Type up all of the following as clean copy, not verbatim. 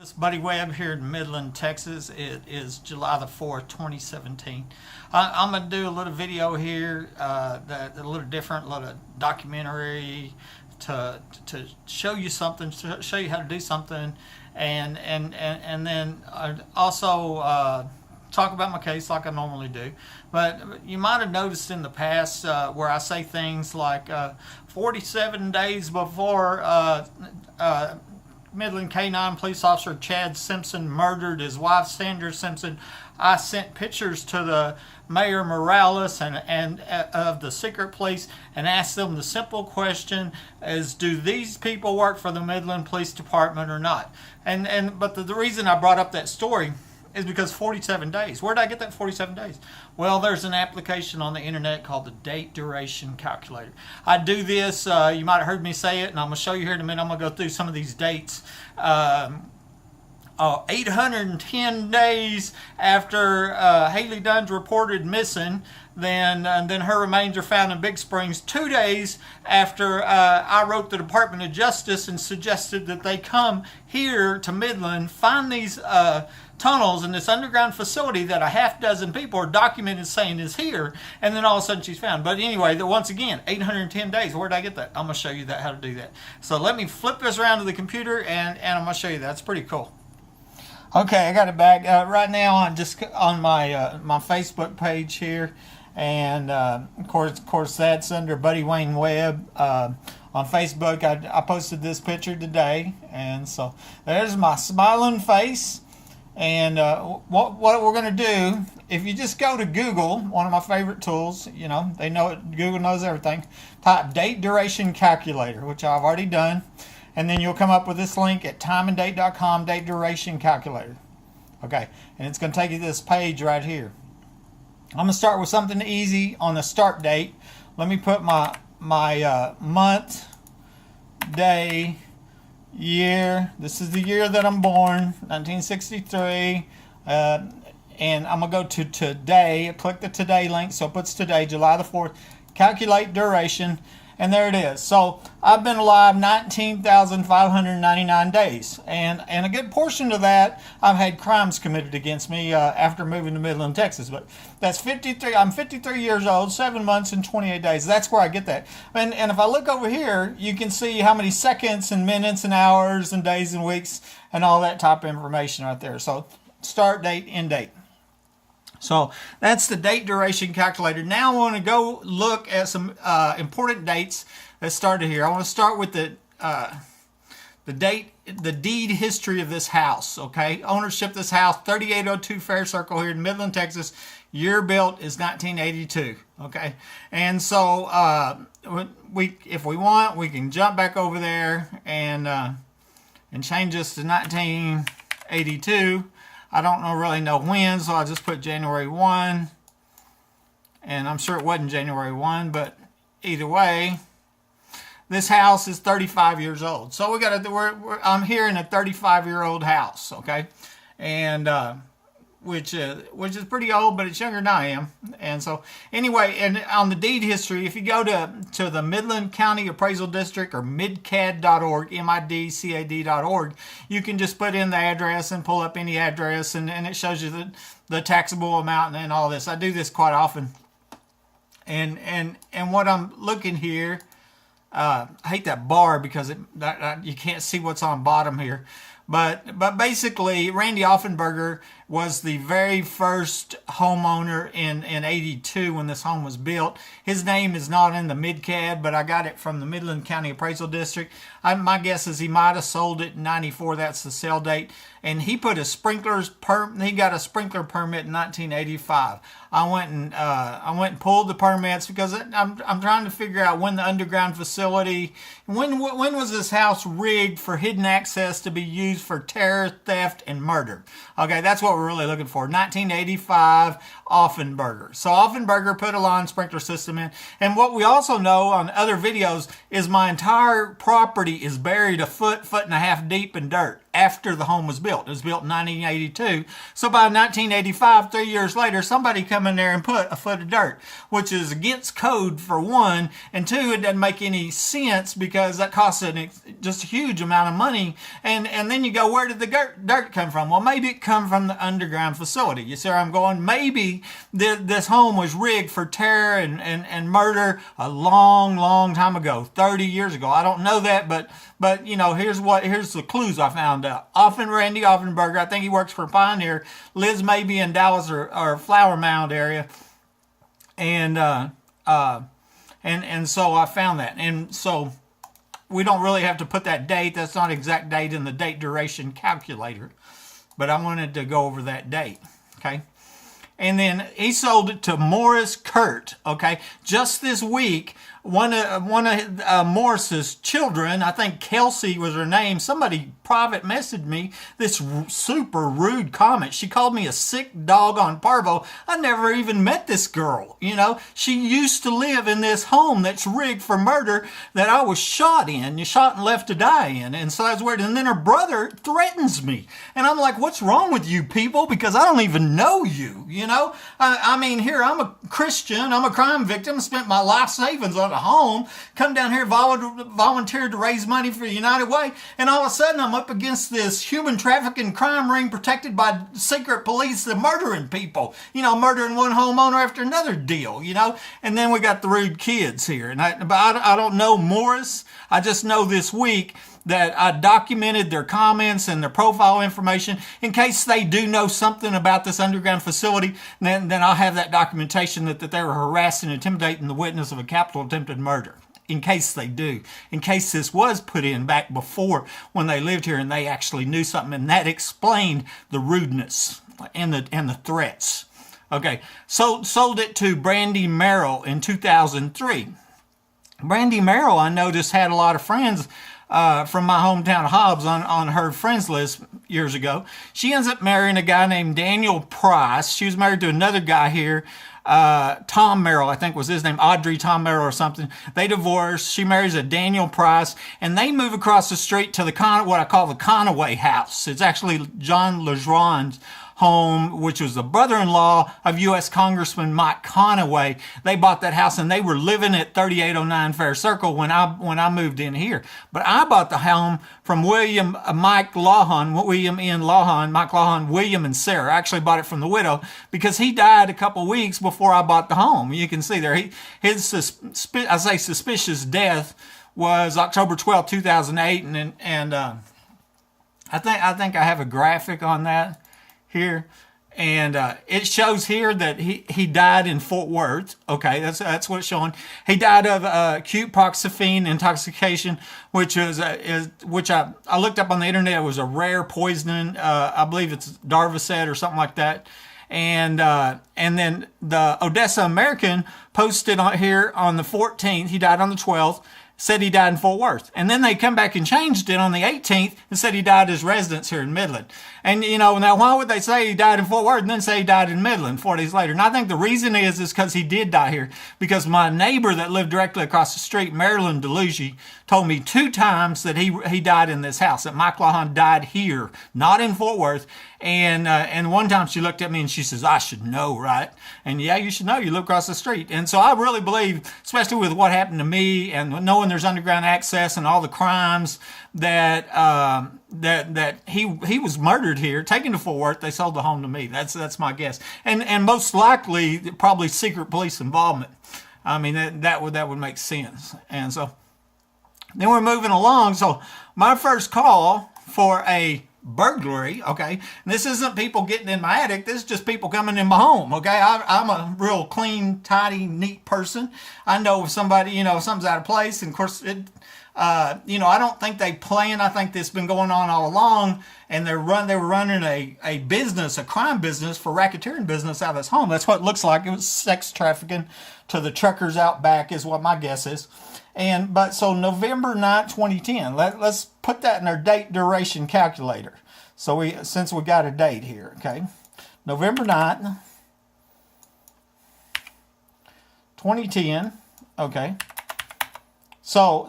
This Buddy Webb here in Midland, Texas. It is July the 4th, 2017. I'm going to do a little video here, a little different, a little documentary to show you something, to show you how to do something, and then also talk about my case like I normally do. But you might have noticed in the past where I say things like 47 days before Midland K-9 police officer Chad Simpson murdered his wife Sandra Simpson, I sent pictures to the Mayor Morales and of the secret police and asked them the simple question is, do these people work for the Midland Police Department or not? But the reason I brought up that story is because 47 days. Where did I get that 47 days? Well, there's an application on the internet called the date duration calculator. I do this, you might have heard me say it, and I'm going to show you here in a minute. I'm going to go through some of these dates. 810 days after Haley Dunn's reported missing, then her remains are found in Big Springs. 2 days after I wrote the Department of Justice and suggested that they come here to Midland, find these tunnels in this underground facility that a half dozen people are documented saying is here, and then all of a sudden she's found. But anyway, once again, 810 days. Where did I get that? I'm going to show you how to do that. So let me flip this around to the computer, and I'm going to show you that. It's pretty cool. Okay, I got it back. Right now I'm just on my my Facebook page here, and of course that's under Buddy Wayne Webb. On Facebook, I posted this picture today, and so there's my smiling face. And what we're going to do, if you just go to Google, one of my favorite tools, you know, they know it, Google knows everything, type date duration calculator, which I've already done, and then you'll come up with this link at timeanddate.com, date duration calculator. Okay, and it's going to take you to this page right here. I'm going to start with something easy on the start date. Let me put my month, day, year. This is the year that I'm born, 1963, and I'm gonna go to today. Click the today link, so it puts today, July the 4th. Calculate duration, and there it is. So I've been alive 19,599 days, and a good portion of that I've had crimes committed against me after moving to Midland, Texas. But that's 53. I'm 53 years old, 7 months and 28 days. That's where I get that. And if I look over here, you can see how many seconds and minutes and hours and days and weeks and all that type of information right there. So start date, end date. So that's the date duration calculator. Now I want to go look at some important dates that started here. I want to start with the deed history of this house. Okay, ownership of this house, 3802 Fair Circle here in Midland, Texas. Year built is 1982. Okay, and so if we want, we can jump back over there and change this to 1982. I don't really know when, so I'll just put January 1. And I'm sure it wasn't January 1, but either way, this house is 35 years old. So I'm here in a 35-year-old house, okay? And which is pretty old, but it's younger than I am. And so anyway, and on the deed history, if you go to the Midland County Appraisal District or midcad.org, midcad.org, you can just put in the address and pull up any address, and it shows you the taxable amount and all this. I do this quite often. And what I'm looking here, I hate that bar because you can't see what's on bottom here. But basically, Randy Offenberger was the very first homeowner in 82 when this home was built. His name is not in the MidCAD, but I got it from the Midland County Appraisal District. My guess is he might have sold it in 94. That's the sale date. And he put he got a sprinkler permit in 1985. I went and pulled the permits because I'm trying to figure out when the underground facility, when was this house rigged for hidden access to be used for terror, theft, and murder. Okay, that's what we're really looking for. 1985, Offenberger. So Offenberger put a lawn sprinkler system in. And what we also know on other videos is my entire property is buried a foot and a half deep in dirt. after the home was built. It was built in 1982. So by 1985, 3 years later, somebody come in there and put a foot of dirt, which is against code for one, and two, it doesn't make any sense because that costs just a huge amount of money. And then you go, where did the dirt come from? Well, maybe it come from the underground facility. You see where I'm going? Maybe this home was rigged for terror and murder a long time ago, 30 years ago. I don't know that, but you know, here's the clues I found out. Randy Offenberger, I think he works for Pioneer, lives maybe in Dallas or Flower Mound area, and so I found that, and so we don't really have to put that date. That's not exact date in the date duration calculator, but I wanted to go over that date. Okay. And then he sold it to Morris Kurt. Okay. Just this week, one of Morris's children, I think Kelsey was her name, somebody private messaged me this super rude comment. She called me a sick dog on parvo. I never even met this girl. You know, she used to live in this home that's rigged for murder that I was shot and left to die in. And so that's weird. And then her brother threatens me. And I'm like, what's wrong with you people? Because I don't even know you, you know? I mean, here, I'm a Christian. I'm a crime victim. Spent my life savings on a home. Come down here, volunteered to raise money for United Way. And all of a sudden, I'm up against this human trafficking crime ring protected by secret police that murdering people. You know, murdering one homeowner after another deal, you know? And then we got the rude kids here. And I don't know Morris. I just know this week that I documented their comments and their profile information in case they do know something about this underground facility. Then I'll have that documentation that they were harassing and intimidating the witness of a capital attempted murder. In case they do. In case this was put in back before when they lived here and they actually knew something. And that explained the rudeness and the threats. Okay, so sold it to Brandy Merrill in 2003. Brandy Merrill, I noticed, had a lot of friends from my hometown Hobbs on her friends list years ago. She ends up marrying a guy named Daniel Price. She was married to another guy here, Tom Merrill, I think was his name, Audrey Tom Merrill or something. They divorce. She marries a Daniel Price, and they move across the street to what I call the Conaway house. It's actually John LeJean's home, which was the brother-in-law of U.S. Congressman Mike Conaway. They bought that house and they were living at 3809 Fair Circle when I moved in here. But I bought the home from William N. Lawhon, Mike Lawhon, William and Sarah. I actually bought it from the widow because he died a couple weeks before I bought the home. You can see there, his suspicious death was October 12, 2008, and I think I have a graphic on that here, and it shows here that he died in Fort Worth. Okay, that's what it's showing. He died of acute proxyphene intoxication, which I looked up on the internet. It was a rare poisoning. I believe it's Darvocet or something like that. And then the Odessa American posted on here on the 14th. He died on the 12th. Said he died in Fort Worth. And then they come back and changed it on the 18th and said he died at his residence here in Midland. And, you know, now why would they say he died in Fort Worth and then say he died in Midland 4 days later? And I think the reason is because he did die here. Because my neighbor that lived directly across the street, Marilyn DeLuigi, told me 2 times that he died in this house, that Mike Lawhon died here, not in Fort Worth. And one time she looked at me and she says, I should know, right? And yeah, you should know. You live across the street. And so I really believe, especially with what happened to me and knowing there's underground access and all the crimes that he was murdered here, taken to Fort Worth. They sold the home to me. That's my guess. And most likely, probably secret police involvement. I mean, that would make sense. And so then we're moving along. So my first call for a burglary, okay, and this isn't people getting in my attic, this is just people coming in my home, okay. I'm a real clean, tidy, neat person. I know if somebody, you know, if something's out of place, and of course it, you know, I don't think they plan. I think this has been going on all along, and they were running a business, a crime business, for racketeering business out of this home. That's what it looks like. It was sex trafficking to the truckers out back is what my guess is. So November 9, 2010, let's put that in our date duration calculator. So since we got a date here, okay, November 9, 2010, okay. So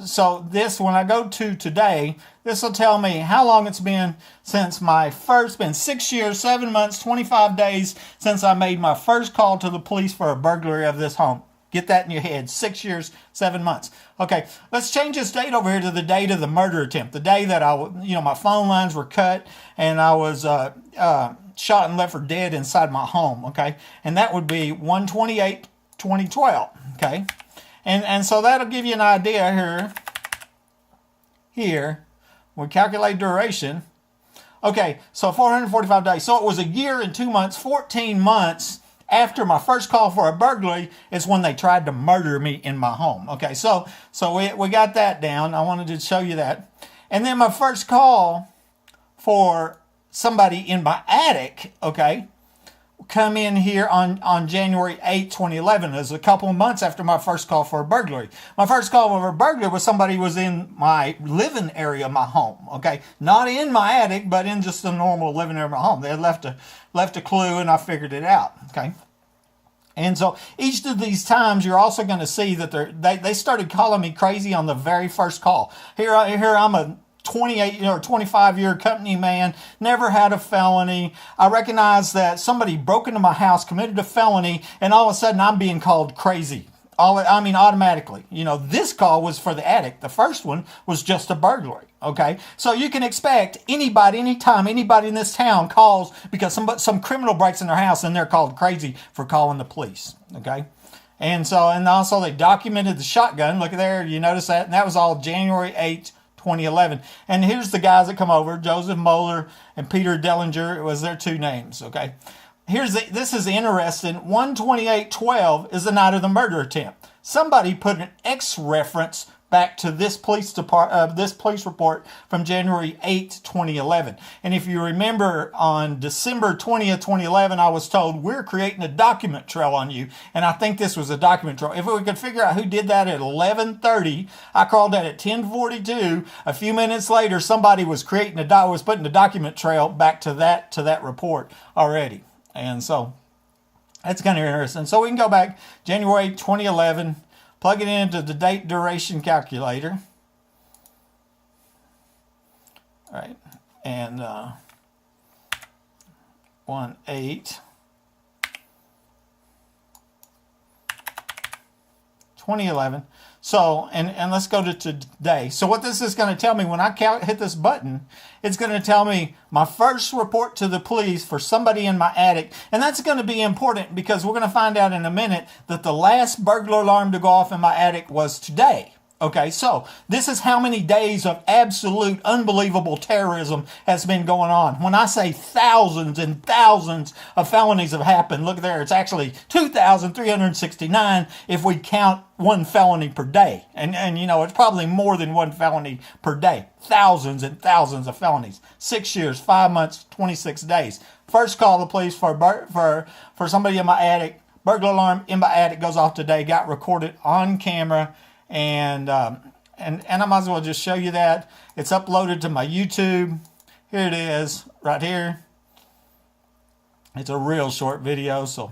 this, when I go to today, This will tell me how long it's been since my first, been 6 years, 7 months, 25 days since I made my first call to the police for a burglary of this home. Get that in your head. 6 years, 7 months. Okay, let's change this date over here to the date of the murder attempt. The day that my phone lines were cut and I was shot and left for dead inside my home. Okay, and that would be 1/28/2012. Okay, and so that'll give you an idea here. Here, we calculate duration. Okay, so 445 days. So it was a year and 2 months, 14 months after my first call for a burglary is when they tried to murder me in my home. Okay, so we got that down. I wanted to show you that. And then my first call for somebody in my attic, okay, come in here on January 8, 2011. It was a couple of months after my first call for a burglary. My first call for a burglary was somebody was in my living area of my home, okay? Not in my attic, but in just the normal living area of my home. They had left a clue and I figured it out, okay? And so each of these times, you're also going to see that they started calling me crazy on the very first call. Here I'm a 28 or 25-year company man, never had a felony. I recognize that somebody broke into my house, committed a felony, and all of a sudden I'm being called crazy. Automatically. This call was for the attic. The first one was just a burglary. Okay, so you can expect anybody, anytime anybody in this town calls because some criminal breaks in their house and they're called crazy for calling the police. Okay, and also they documented the shotgun. Look at there, you notice that, and that was all January 8th, 2011. And here's the guys that come over, Joseph Moeller and Peter Dellinger. It was their two names. Okay, this is interesting. 1/28/12 is the night of the murder attempt. Somebody put an X reference back to this police report from January 8, 2011. And if you remember, on December 20th, 2011, I was told, we're creating a document trail on you. And I think this was a document trail. If we could figure out who did that at 11:30, I called that at 10:42. A few minutes later, somebody was putting a document trail back to that report already. And so that's kind of interesting. So we can go back January 2011, plug it into the date duration calculator. All right, and 1/8/2011. So, and let's go to today. So what this is going to tell me, when I hit this button, it's going to tell me my first report to the police for somebody in my attic. And that's going to be important because we're going to find out in a minute that the last burglar alarm to go off in my attic was today. Okay, so this is how many days of absolute unbelievable terrorism has been going on. When I say thousands and thousands of felonies have happened, look there, it's actually 2,369 if we count one felony per day. And it's probably more than one felony per day. Thousands and thousands of felonies. 6 years, 5 months, 26 days. First call the police for somebody in my attic. Burglar alarm in my attic goes off today, got recorded on camera. And I might as well just show you that. It's uploaded to my YouTube. Here it is, right here. It's a real short video, so.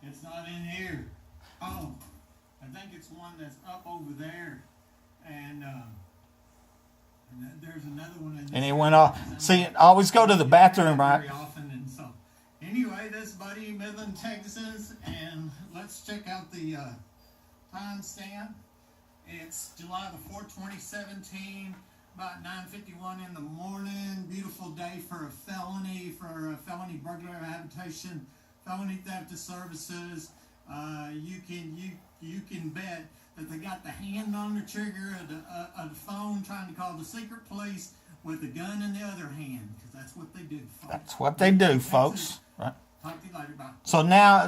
It's not in here. Oh, I think it's one that's up over there. And there's another one in there. And it went off. See, I always go to the bathroom, right? Very often, and so. Anyway, this Buddy, Midland, Texas, and let's check out the timestamp. It's July the 4th, 2017, about 9:51 in the morning. Beautiful day for a felony burglary habitation, felony theft of services. You can bet that they got the hand on the trigger of the phone trying to call the secret police with the gun in the other hand, because that's what they do, folks. That's what they do, folks. Right. Talk to you later. Bye. So now,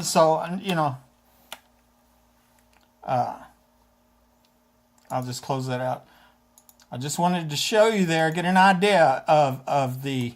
I'll just close that out. I just wanted to show you there, get an idea of the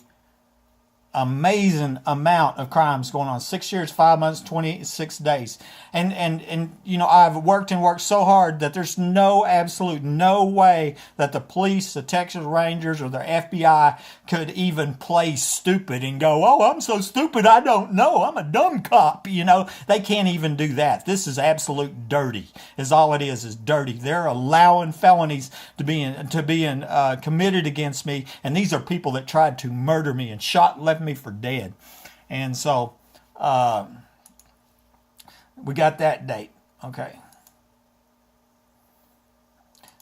amazing amount of crimes going on. 6 years, 5 months, 26 days. And you know, I've worked and worked so hard that there's absolute no way that the police, the Texas Rangers, or the FBI could even play stupid and go, oh, I'm so stupid, I don't know, I'm a dumb cop. You know, they can't even do that. This is absolute dirty, is all it is dirty. They're allowing felonies to be committed against me, and these are people that tried to murder me and shot and left me for dead. And so we got that date. Okay.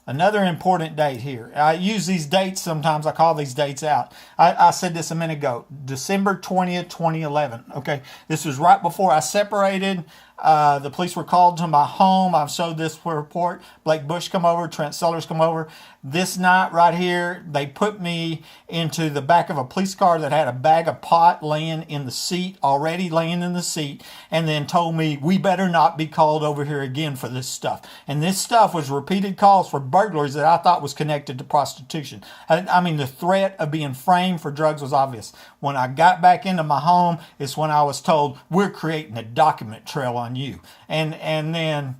Another important date here. I use these dates sometimes. I call these dates out. I said this a minute ago. December 20th, 2011. Okay. This was right before I separated. The police were called to my home. I've showed this report. Blake Bush come over. Trent Sellers come over. This night right here, they put me into the back of a police car that had a bag of pot laying in the seat, already laying in the seat, and then told me, we better not be called over here again for this stuff. And this stuff was repeated calls for burglaries that I thought was connected to prostitution. I mean, the threat of being framed for drugs was obvious. When I got back into my home, it's when I was told, we're creating a document trail on you. And then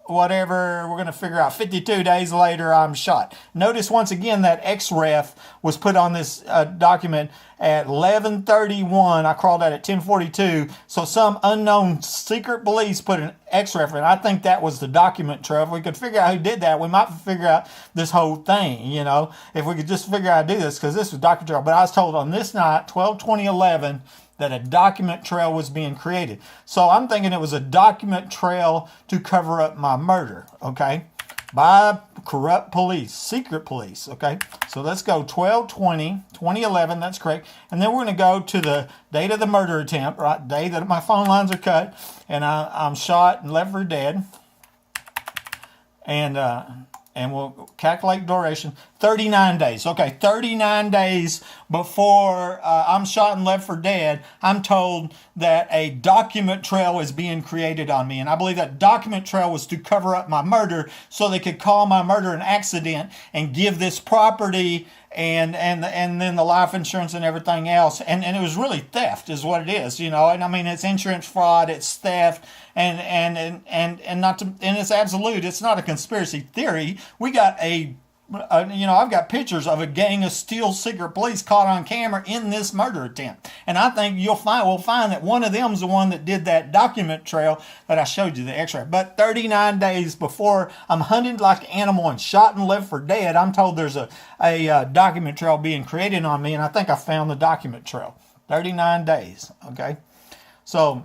whatever, we're going to figure out 52 days later, I'm shot. Notice once again that XREF was put on this document at 11:31. I crawled out at 10:42. So some unknown secret police put an XREF in. I think that was the document trail. If we could figure out who did that, we might figure out this whole thing, you know, if we could just figure out how to do this, because this was document trail. But I was told on this night, 12/20/11, that a document trail was being created. So I'm thinking it was a document trail to cover up my murder, okay, by corrupt police, secret police, okay. So let's go 12/20/2011, that's correct. And then we're going to go to the date of the murder attempt, right, day that my phone lines are cut, and I'm shot and left for dead. And we'll calculate duration. 39 days. Okay, 39 days before I'm shot and left for dead, I'm told that a document trail is being created on me. And I believe that document trail was to cover up my murder so they could call my murder an accident and give this property and then the life insurance and everything else. And it was really theft is what it is, you know. And I mean, it's insurance fraud, it's theft, and it's absolute. It's not a conspiracy theory. We got I've got pictures of a gang of steel secret police caught on camera in this murder attempt. And I think we'll find that one of them is the one that did that document trail that I showed you, the X-ray. But 39 days before I'm hunted like an animal and shot and left for dead, I'm told there's a document trail being created on me, and I think I found the document trail. 39 days, okay? So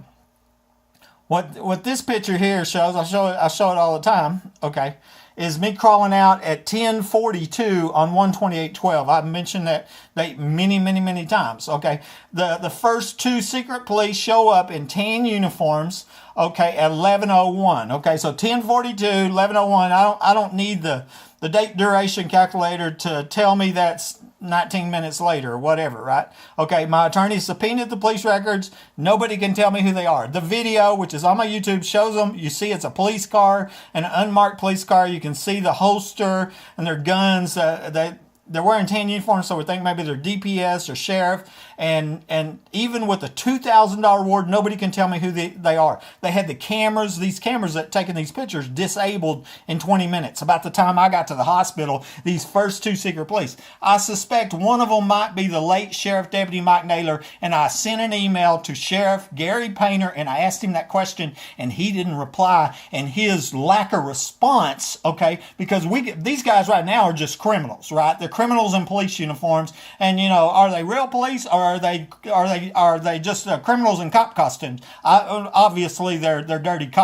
what this picture here shows, I show it all the time, okay, is me crawling out at 10:42 on 1/28/12. I've mentioned that date many times. Okay, the first two secret police show up in tan uniforms. Okay, at 11:01. Okay, so 10:42, 11:01. I don't need the date duration calculator to tell me that's 19 minutes later or whatever, right? Okay, my attorney subpoenaed the police records. Nobody can tell me who they are. The video, which is on my YouTube, shows them. You see it's a police car, an unmarked police car. You can see the holster and their guns. They're wearing tan uniforms, so we think maybe they're DPS or sheriff. And even with a $2,000 reward, nobody can tell me who they are. They had these cameras that taking these pictures disabled in 20 minutes. About the time I got to the hospital, these first two secret police. I suspect one of them might be the late Sheriff Deputy Mike Naylor, and I sent an email to Sheriff Gary Painter, and I asked him that question, and he didn't reply. And his lack of response, okay, because these guys right now are just criminals, right? They're criminals in police uniforms, and you know, are they real police or are they just criminals in cop costumes? Obviously, they're dirty cops.